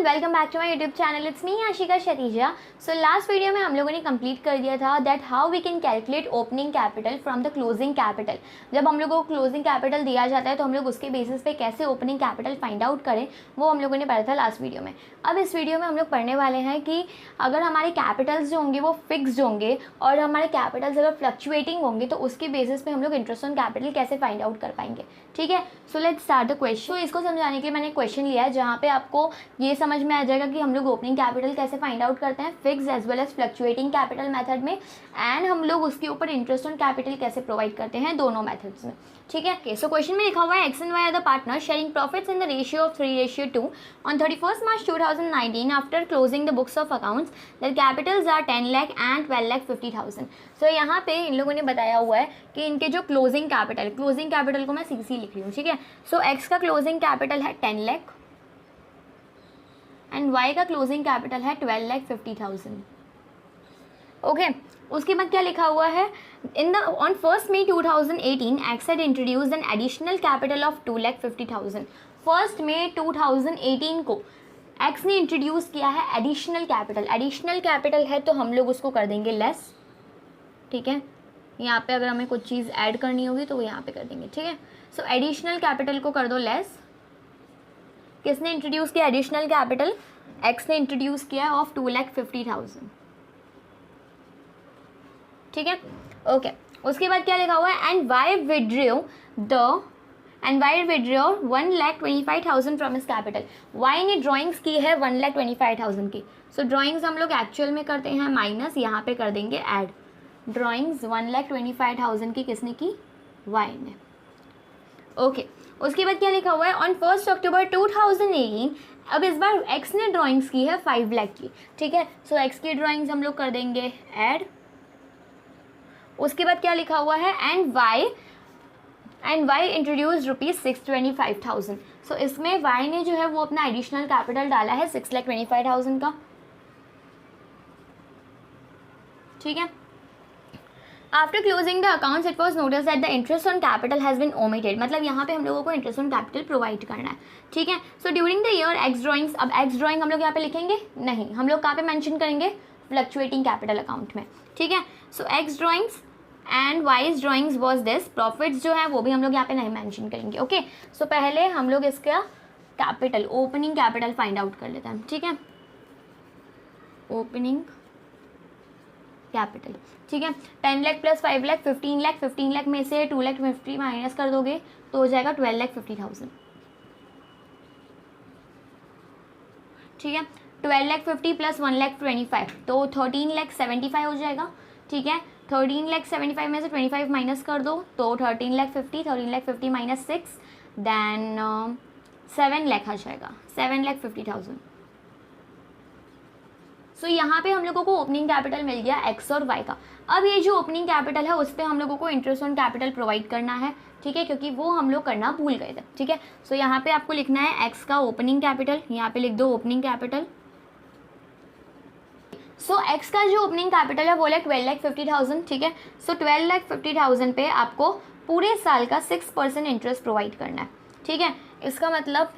Welcome back to my YouTube channel. It's me Ashika Shatija. So last video में हम लोगों ने कंप्लीट कर दिया था that how we can calculate opening capital from the closing capital. जब हम लोगों को क्लोजिंग कैपिटल दिया जाता है तो हम लोग उसके बेसिस पे कैसे ओपनिंग कैपिटल फाइंड आउट करें, वो हम लोगों ने पढ़ा था लास्ट वीडियो में। अब इस वीडियो में हम लोग पढ़ने वाले हैं कि अगर हमारे कैपिटल्स जो होंगे वो फिक्स्ड होंगे और हमारे कैपिटल्स अगर फ्लक्चुएटिंग होंगे तो उसके बेसिस पे हम लोग इंटरेस्ट ऑन कैपिटल कैसे फाइंड आउट कर पाएंगे। ठीक है, so let's start the question. तो इसको समझाने के लिए मैंने क्वेश्चन लिया है जहाँ पे आपको ये समझ में आ जाएगा कि हम लोग ओपनिंग कैपिटल कैसे फाइंड आउट करते हैं fix as well as fluctuating capital method में, एंड हम लोग उसके ऊपर इंटरेस्ट ऑन कैपिटल कैसे प्रोवाइड करते हैं दोनों मेथड्स में। ठीक है, सो क्वेश्चन में लिखा हुआ है X and Y are the partner sharing profits in the ratio of 3:2 on 31st March 2019 after closing the books of accounts the capitals are 10 lakh and 12,50,000। So यहाँ पे इन लोगों ने बताया हुआ है कि इनके जो क्लोजिंग कैपिटल को मैं सीसी लिख रही हूँ। ठीक है, सो एक्स का क्लोजिंग कैपिटल है 10 लाख एंड वाई का क्लोजिंग कैपिटल है 12,50,000। ओके, उसके बाद क्या लिखा हुआ है, in the on 1st May 2018 x had introduced an additional capital of 2,50,000। 1st May 2018 को एक्स ने इंट्रोड्यूस किया है एडिशनल कैपिटल है तो हम लोग उसको कर देंगे लेस। ठीक है, यहाँ पे अगर हमें कुछ चीज़ ऐड करनी होगी तो वो यहाँ पे कर देंगे। ठीक है, सो एडिशनल कैपिटल को कर दो लेस। किसने इंट्रोड्यूस किया एडिशनल कैपिटल? एक्स ने इंट्रोड्यूस किया ऑफ 2,50,000। ठीक है, ओके, उसके बाद क्या लिखा हुआ है, and Y withdraw 1,25,000 from his capital. Y ने ड्राइंग्स की है 1,25,000 की। सो ड्राइंग्स हम लोग एक्चुअल में करते हैं माइनस, यहाँ पे कर देंगे ऐड। ड्राइंग्स 1,25,000 की किसने की? वाई ने। ओके, उसके बाद क्या लिखा हुआ है, ऑन 1st October 2018 अब इस बार एक्स ने ड्राइंग्स की है 5 लाख की। ठीक है, सो एक्स की ड्राइंग्स हम लोग कर देंगे ऐड। उसके बाद क्या लिखा हुआ है, एंड वाई इंट्रोड्यूस ₹625,000। सो इसमें वाई ने जो है वो अपना एडिशनल कैपिटल डाला है 6,25,000 का। ठीक है, after closing the accounts it was notice that the interest on capital has been omitted. मतलब यहाँ पे हम लोगों को इंटरेस्ट ऑन कैपिटल प्रोवाइड करना है। ठीक है, so during the year x drawings, अब एक्स ड्राइंग हम लोग यहाँ पे लिखेंगे नहीं, हम लोग कहाँ पे मेंशन करेंगे? फ्लक्चुएटिंग कैपिटल अकाउंट में। ठीक है, so X drawings and Y's drawings was this. Profits जो है वो भी हम लोग यहाँ पे नहीं मेंशन करेंगे। ओके, सो पहले हम लोग इसका capital opening capital find out कर लेते हैं। ठीक है, ओपनिंग कैपिटल। ठीक है, 10 लाख प्लस 5 लाख 15 लाख। 15 लाख में से 2,50,000 माइनस कर दोगे तो हो जाएगा 12,50,000। ठीक है, 12,50,000 प्लस 1,25,000 तो 13,75,000 हो जाएगा। ठीक है, 13,75,000 में से 25 माइनस कर दो तो 13,50,000 माइनस 6 देन 7 लाख आ जाएगा, 7,50,000। सो यहाँ पे हम लोगों को ओपनिंग कैपिटल मिल गया एक्स और वाई का। अब ये जो ओपनिंग कैपिटल है उस पर हम लोगों को इंटरेस्ट ऑन कैपिटल प्रोवाइड करना है। ठीक है, क्योंकि वो हम लोग करना भूल गए थे। ठीक है, सो यहाँ पे आपको लिखना है एक्स का ओपनिंग कैपिटल, यहाँ पे लिख दो ओपनिंग कैपिटल। सो एक्स का जो ओपनिंग कैपिटल है वो है 12,50,000। ठीक है, सो 12,50,000 पे आपको पूरे साल का 6% इंटरेस्ट प्रोवाइड करना है। ठीक है, इसका मतलब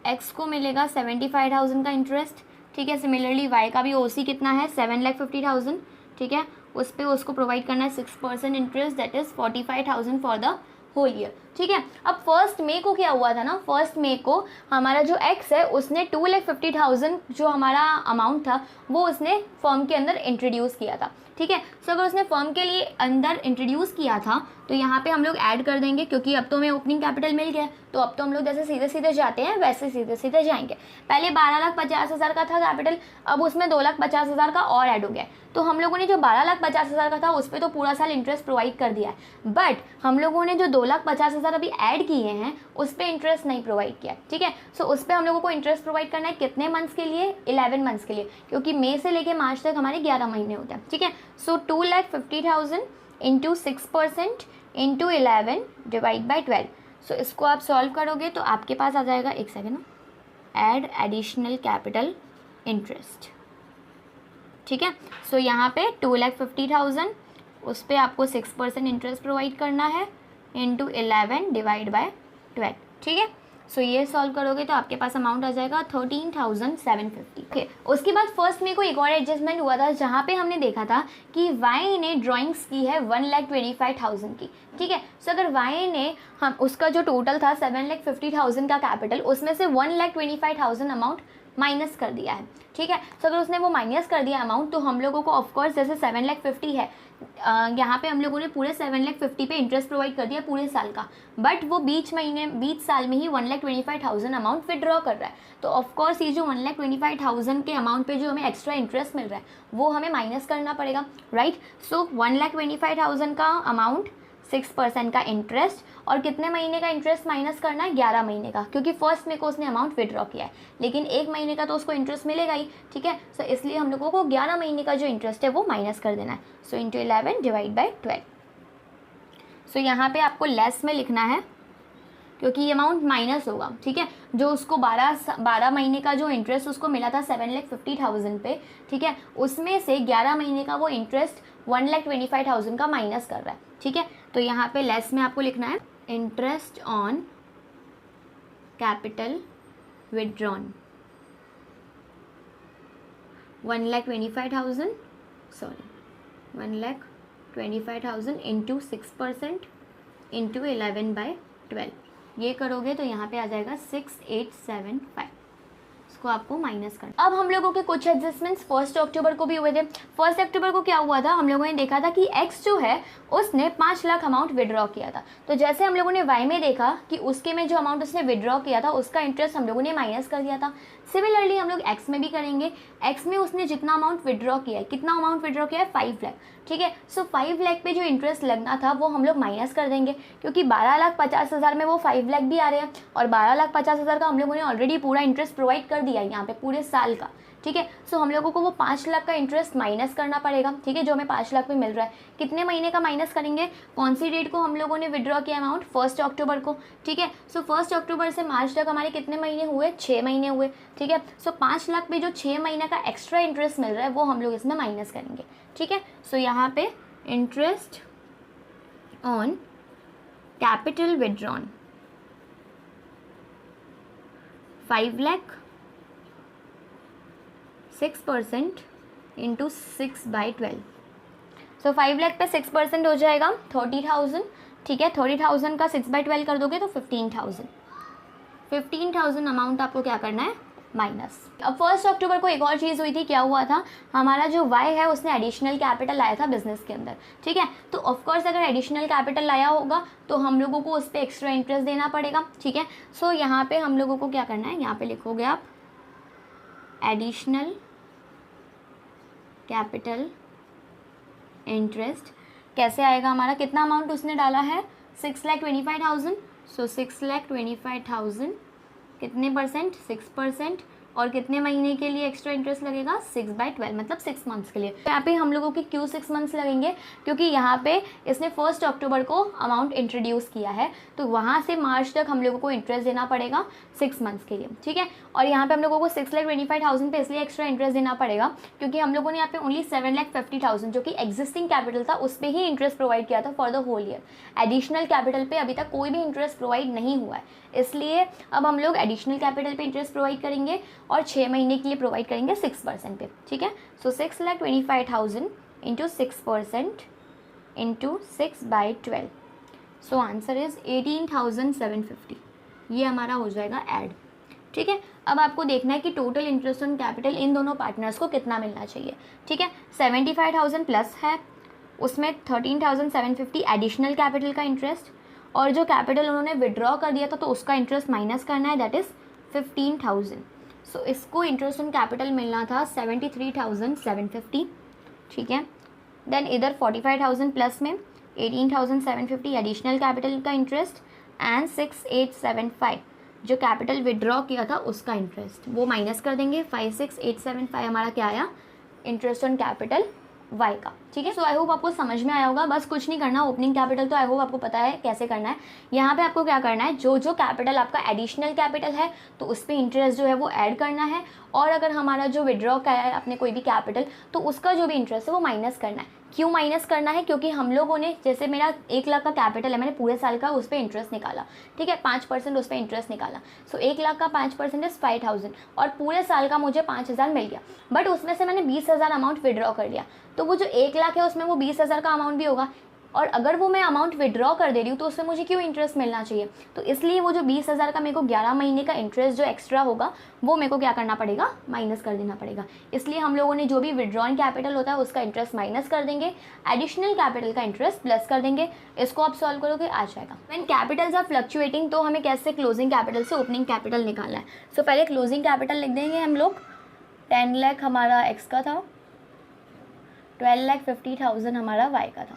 एक्स को मिलेगा 75,000 का इंटरेस्ट। ठीक है, सिमिलरली वाई का भी ओसी कितना है 7,50,000। ठीक है, उस पर उसको प्रोवाइड करना है 6% interest, that is 45,000 for the whole year. ठीक है, अब 1st May को क्या हुआ था ना, 1st May को हमारा जो एक्स है उसने 2,50,000 जो हमारा अमाउंट था वो उसने फर्म के अंदर इंट्रोड्यूस किया था। ठीक है, सो अगर उसने फर्म के लिए अंदर इंट्रोड्यूस किया था तो यहाँ पे हम लोग ऐड कर देंगे, क्योंकि अब तो हमें ओपनिंग कैपिटल मिल गया तो अब तो हम लोग जैसे सीधे सीधे जाते हैं वैसे सीधे सीधे जाएंगे। पहले 12,50,000 का था कैपिटल, अब उसमें 2,50,000 का और ऐड हो गया। तो हम लोगों ने जो 12,50,000 का था उस पर तो पूरा साल इंटरेस्ट प्रोवाइड कर दिया है, बट हम लोगों ने जो 2,50,000 अभी ऐड किए हैं उस पर इंटरेस्ट नहीं प्रोवाइड किया। ठीक है, सो उस पर हम लोगों को इंटरेस्ट प्रोवाइड करना है कितने मंथ्स के लिए? 11 मंथ्स के लिए, क्योंकि मई से लेके मार्च तक हमारे 11 महीने होते हैं। ठीक है, सो 2,50,000 इंटू 6% इंटू 11 डिवाइड बाई 12। सो इसको आप सॉल्व करोगे तो आपके पास आ जाएगा, एक सेकेंड ना, ऐड एडिशनल कैपिटल इंटरेस्ट। ठीक है, सो यहाँ पे 2,50,000 उस पर आपको 6% इंटरेस्ट प्रोवाइड करना है इंटू 11 डिवाइड बाय 12। ठीक है, सो ये सॉल्व करोगे तो आपके पास अमाउंट आ जाएगा 13,750। ओके, उसके बाद फर्स्ट में कोई एक और एडजस्टमेंट हुआ था जहाँ पे हमने देखा था कि वाई ने ड्राइंग्स की है 1,25,000 की, ठीक है। सो अगर वाई ने हम उसका जो टोटल था 7,50,000 का कैपिटल, उसमें से 1,25,000 अमाउंट माइनस कर दिया है, ठीक है। सो अगर उसने वो माइनस कर दिया अमाउंट, तो हम लोगों को ऑफकोर्स जैसे 7,50,000 है, यहाँ पे हम लोगों ने पूरे 7,50,000 पे इंटरेस्ट प्रोवाइड कर दिया पूरे साल का, बट वो बीच साल में ही 1,25,000 अमाउंट विड्रॉ कर रहा है। तो ऑफकोर्स ये जो 1,25,000 के अमाउंट पे जो हमें एक्स्ट्रा इंटरेस्ट मिल रहा है वो हमें माइनस करना पड़ेगा, राइट। सो 1,25,000 का अमाउंट, 6% का इंटरेस्ट, और कितने महीने का इंटरेस्ट माइनस करना है, 11 महीने का, क्योंकि फर्स्ट में को उसने अमाउंट विड्रॉ किया है, लेकिन 1 महीने का तो उसको इंटरेस्ट मिलेगा ही, ठीक है। सो इसलिए हम लोगों को 11 महीने का जो इंटरेस्ट है वो माइनस कर देना है। So into 11 divide by 12। सो यहाँ पे आपको लेस में लिखना है क्योंकि ये अमाउंट माइनस होगा, ठीक है। जो उसको 12 महीने का जो इंटरेस्ट उसको मिला था 7,50,000 पे, ठीक है, उसमें से 11 महीने का वो इंटरेस्ट 1,25,000 का माइनस कर रहा है, ठीक है। तो यहाँ पे लेस में आपको लिखना है interest on capital withdrawn 1,25,000 into 6% into 11/12। ये करोगे तो यहाँ पे आ जाएगा 6,875। इसको आपको माइनस करना। अब हम लोगों के कुछ एडजस्टमेंट्स 1 अक्टूबर को भी हुए थे। 1 अक्टूबर को क्या हुआ था, हम लोगों ने देखा था कि एक्स जो है उसने 5 लाख अमाउंट विड्रॉ किया था। तो जैसे हम लोगों ने वाई में देखा कि उसके में जो अमाउंट उसने विड्रॉ किया था उसका इंटरेस्ट हम लोगों ने माइनस कर दिया था, सिमिलरली हम लोग एक्स में भी करेंगे। एक्स में उसने जितना अमाउंट विड्रॉ किया है, कितना अमाउंट विड्रॉ किया है, 5 लाख, ठीक है। सो 5 लाख पे जो इंटरेस्ट लगना था वो हम लोग माइनस कर देंगे, क्योंकि 12,50,000 में वो 5 लाख भी आ रहे हैं, और 12,50,000 का हम लोगों ने ऑलरेडी पूरा इंटरेस्ट प्रोवाइड कर दिया है यहाँ पे पूरे साल का, ठीक है। सो हम लोगों को वो 5 लाख का इंटरेस्ट माइनस करना पड़ेगा, ठीक है, जो हमें 5 लाख में मिल रहा है। कितने महीने का माइनस करेंगे, कौन सी डेट को हम लोगों ने विड्रॉ किया अमाउंट, 1 अक्टूबर को, ठीक है। सो 1 अक्टूबर से मार्च तक हमारे कितने महीने हुए, 6 महीने हुए, ठीक है। सो 5 लाख में जो 6 महीने का एक्स्ट्रा इंटरेस्ट मिल रहा है वो हम लोग इसमें माइनस करेंगे, ठीक है। सो यहाँ पे interest on capital withdrawn 5 lakh, 6% into 6/12। सो 5 लाख पे 6% हो जाएगा 30,000, ठीक है। 30,000 का 6/12 कर दोगे तो 15,000 अमाउंट आपको क्या करना है, माइनस। अब 1 अक्टूबर को एक और चीज़ हुई थी, क्या हुआ था, हमारा जो वाई है उसने एडिशनल कैपिटल लाया था बिजनेस के अंदर, ठीक है। तो ऑफकोर्स अगर एडिशनल कैपिटल लाया होगा तो हम लोगों को उस पर एक्स्ट्रा इंटरेस्ट देना पड़ेगा, ठीक है। सो यहाँ पे हम लोगों को क्या करना है, यहाँ पे लिखोगे आप एडिशनल कैपिटल इंटरेस्ट। कैसे आएगा हमारा, कितना अमाउंट उसने डाला है, 6,25,000। सो 6,25,000 कितने परसेंट, 6%, और कितने महीने के लिए एक्स्ट्रा इंटरेस्ट लगेगा, 6/12, मतलब 6 मंथ्स के लिए। यहाँ पे हम लोगों के क्यों 6 मंथ्स लगेंगे, क्योंकि यहाँ पे इसने 1 अक्टूबर को अमाउंट इंट्रोड्यूस किया है, तो वहाँ से मार्च तक हम लोगों को इंटरेस्ट देना पड़ेगा 6 मंथ्स के लिए, ठीक है। और यहाँ पे हम लोगों को 6,25,000 पे इसलिए एक्स्ट्रा इंटरेस्ट देना पड़ेगा क्योंकि हम लोगों ने यहाँ पे ओनली 7,50,000 जो कि एग्जिस्टिंग कैपिटल था उस पर ही इंटरेस्ट प्रोवाइड किया था for the whole year. Additional capital पे अभी तक कोई भी इंटरेस्ट प्रोवाइड नहीं हुआ है, इसलिए अब हम लोग एडिशनल कैपिटल पे इंटरेस्ट प्रोवाइड करेंगे और 6 महीने के लिए प्रोवाइड करेंगे 6% पे, ठीक है। सो 6,25,000 into 6% into 6/12। So answer is 18,750। ये हमारा हो जाएगा ऐड, ठीक है। अब आपको देखना है कि total interest on capital in दोनों पार्टनर्स को कितना मिलना चाहिए, ठीक है। 75,000 प्लस है, उसमें 13,750 एडिशनल कैपिटल का इंटरेस्ट, और जो कैपिटल उन्होंने विड्रॉ कर दिया था तो उसका इंटरेस्ट माइनस करना है, दैट इज़ 15,000। सो इसको इंटरेस्ट ऑन कैपिटल मिलना था 73,750, ठीक है। देन इधर 45,000 प्लस में 18,750 एडिशनल कैपिटल का इंटरेस्ट एंड 6,875 जो कैपिटल विड्रॉ किया था उसका इंटरेस्ट, वो माइनस कर देंगे। 5,6,875 हमारा क्या आया, इंटरेस्ट ऑन कैपिटल वाई का, ठीक है। सो आई होप आपको समझ में आया होगा, बस कुछ नहीं करना, ओपनिंग कैपिटल तो आई होप आपको पता है कैसे करना है। यहाँ पे आपको क्या करना है, जो जो कैपिटल आपका एडिशनल कैपिटल है तो उस पर इंटरेस्ट जो है वो ऐड करना है, और अगर हमारा जो विड्रॉ का है अपने कोई भी कैपिटल तो उसका जो भी इंटरेस्ट है वो माइनस करना है, क्यों माइनस करना है, क्योंकि हम लोगों ने जैसे मेरा 1 लाख का कैपिटल है, मैंने पूरे साल का उस पर इंटरेस्ट निकाला, ठीक है, 5% उस पर इंटरेस्ट निकाला। सो 1 लाख का 5% इज 5,000 और पूरे साल का मुझे 5,000 मिल गया। बट उसमें से मैंने 20,000 अमाउंट विड्रॉ कर लिया, तो वो जो 1 लाख है उसमें वो 20,000 का अमाउंट भी होगा। और अगर वो मैं अमाउंट विड्रॉ कर दे रही हूँ तो उसमें मुझे क्यों इंटरेस्ट मिलना चाहिए। तो इसलिए वो जो 20,000 का मेरे को 11 महीने का इंटरेस्ट जो एक्स्ट्रा होगा वो मेरे को क्या करना पड़ेगा, माइनस कर देना पड़ेगा। इसलिए हम लोगों ने जो भी विड्रॉन कैपिटल होता है उसका इंटरेस्ट माइनस कर देंगे, एडिशनल कैपिटल का इंटरेस्ट प्लस कर देंगे। इसको आप सॉल्व करोगे आ जाएगा। व्हेन कैपिटल्स आर फ्लक्चुएटिंग, तो हमें कैसे क्लोजिंग कैपिटल से ओपनिंग कैपिटल निकालना है। सो पहले क्लोजिंग कैपिटल लिख देंगे हम लोग। 10 लाख हमारा एक्स का था, 12,50,000 हमारा वाई का था,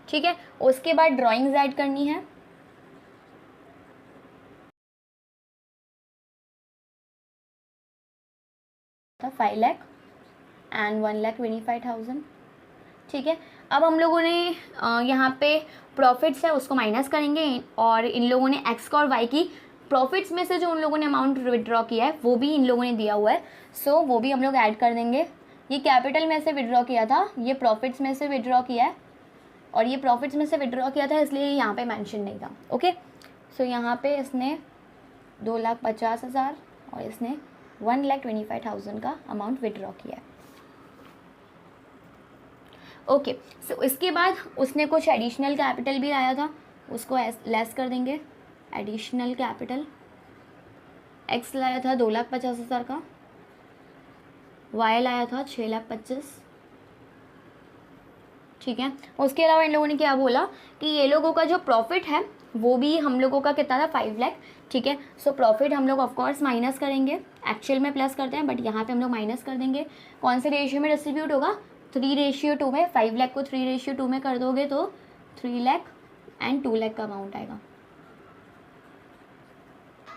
ठीक है। उसके बाद ड्राइंग्स ऐड करनी है। था 5 लाख एंड 1,25,000, ठीक है। अब हम लोगों ने यहाँ पे प्रॉफिट्स है उसको माइनस करेंगे और इन लोगों ने एक्स का और वाई की प्रॉफिट्स में से जो उन लोगों ने अमाउंट विड्रॉ किया है वो भी इन लोगों ने दिया हुआ है, सो वो भी हम लोग ऐड कर देंगे। ये कैपिटल में से विड्रॉ किया था, ये प्रॉफिट्स में से विड्रॉ किया है और ये प्रॉफिट्स में से विड्रॉ किया था, इसलिए यहाँ पे मेंशन नहीं था। ओके, सो यहाँ पे इसने 2,50,000 और इसने 1,25,000 का अमाउंट विड्रॉ किया है। ओके, सो इसके बाद उसने कुछ एडिशनल कैपिटल भी लाया था, उसको लेस कर देंगे। एडिशनल कैपिटल एक्स लाया था 2,50,000 का, वाई लाया था 6,25,000, ठीक है। उसके अलावा इन लोगों ने क्या बोला कि ये लोगों का जो प्रॉफिट है वो भी हम लोगों का कितना था, 5 लाख, ठीक है। सो प्रॉफिट हम लोग ऑफकोर्स माइनस करेंगे, एक्चुअल में प्लस करते हैं बट यहाँ पे हम लोग माइनस कर देंगे। कौन से रेशियो में डिस्ट्रीब्यूट होगा, 3:2 में। 5 लाख को 3:2 में कर दोगे तो 3 लाख एंड 2 लाख का अमाउंट आएगा।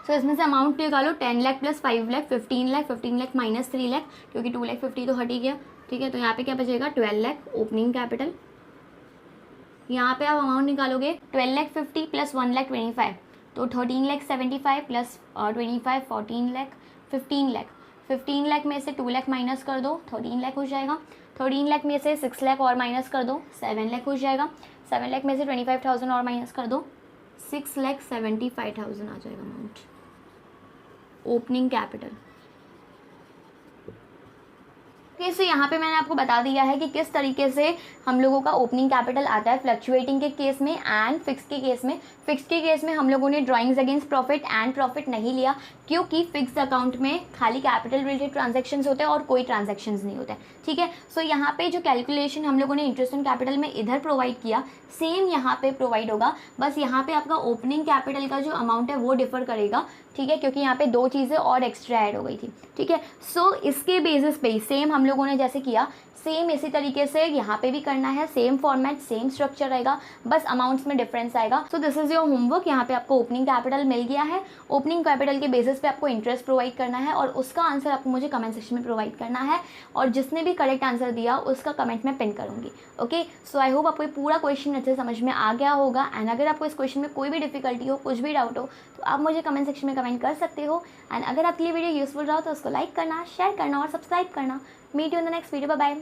सो इसमें से अमाउंट निकालो, 10 लाख प्लस 5 लाख 15 लाख, 15 लाख माइनस 3 लाख क्योंकि 2,50,000 तो हट ही गया, ठीक है। तो यहाँ पे क्या बचेगा, 12 लाख ओपनिंग कैपिटल। यहाँ पे आप अमाउंट निकालोगे 12,50,000 प्लस 1,25,000 तो 13,75,000 प्लस 25 14 लाख 15 लाख। 15 लाख में से 2 लाख माइनस कर दो, 13 लाख हो जाएगा। 13 लाख में से 6 लाख और माइनस कर दो, 7 लाख हो जाएगा। 7 लाख में से 25,000 और माइनस कर दो, 6,75,000 आ जाएगा अमाउंट ओपनिंग कैपिटल। ओके, सो यहाँ पे मैंने आपको बता दिया है कि किस तरीके से हम लोगों का ओपनिंग कैपिटल आता है फ्लक्चुएटिंग के केस में एंड फिक्स के केस में। फिक्स के केस में हम लोगों ने drawings against profit and profit नहीं लिया क्योंकि फिक्स अकाउंट में खाली कैपिटल रिलेटेड ट्रांजैक्शंस होते हैं और कोई ट्रांजैक्शंस नहीं होते हैं, ठीक है। सो यहाँ पे जो कैलकुलेशन हम लोगों ने इंटरेस्ट ऑन कैपिटल में इधर प्रोवाइड किया सेम यहाँ पे प्रोवाइड होगा, बस यहाँ पे आपका ओपनिंग कैपिटल का जो अमाउंट है वो डिफर करेगा, ठीक है, क्योंकि यहाँ पे 2 चीज़ें और एक्स्ट्रा ऐड हो गई थी, ठीक है। सो इसके बेसिस पे सेम हम लोगों ने जैसे किया सेम इसी तरीके से यहाँ पे भी करना है, सेम फॉर्मेट सेम स्ट्रक्चर रहेगा, बस अमाउंट्स में डिफरेंस आएगा। So this is your homework. यहाँ पे आपको ओपनिंग कैपिटल मिल गया है, ओपनिंग कैपिटल के बेसिस पे आपको इंटरेस्ट प्रोवाइड करना है और उसका आंसर आपको मुझे कमेंट सेक्शन में प्रोवाइड करना है और जिसने भी करेक्ट आंसर दिया उसका कमेंट में पिन करूँगी। ओके, सो आई होप आपको पूरा क्वेश्चन अच्छे समझ में आ गया होगा एंड अगर आपको इस क्वेश्चन में कोई भी डिफिकल्टी हो, कुछ भी डाउट हो तो आप मुझे कमेंट सेक्शन में कमेंट कर सकते हो एंड अगर आपके लिए वीडियो यूजफुल रहा तो उसको लाइक करना, शेयर करना और सब्सक्राइब करना। Meet you in the next video, bye bye.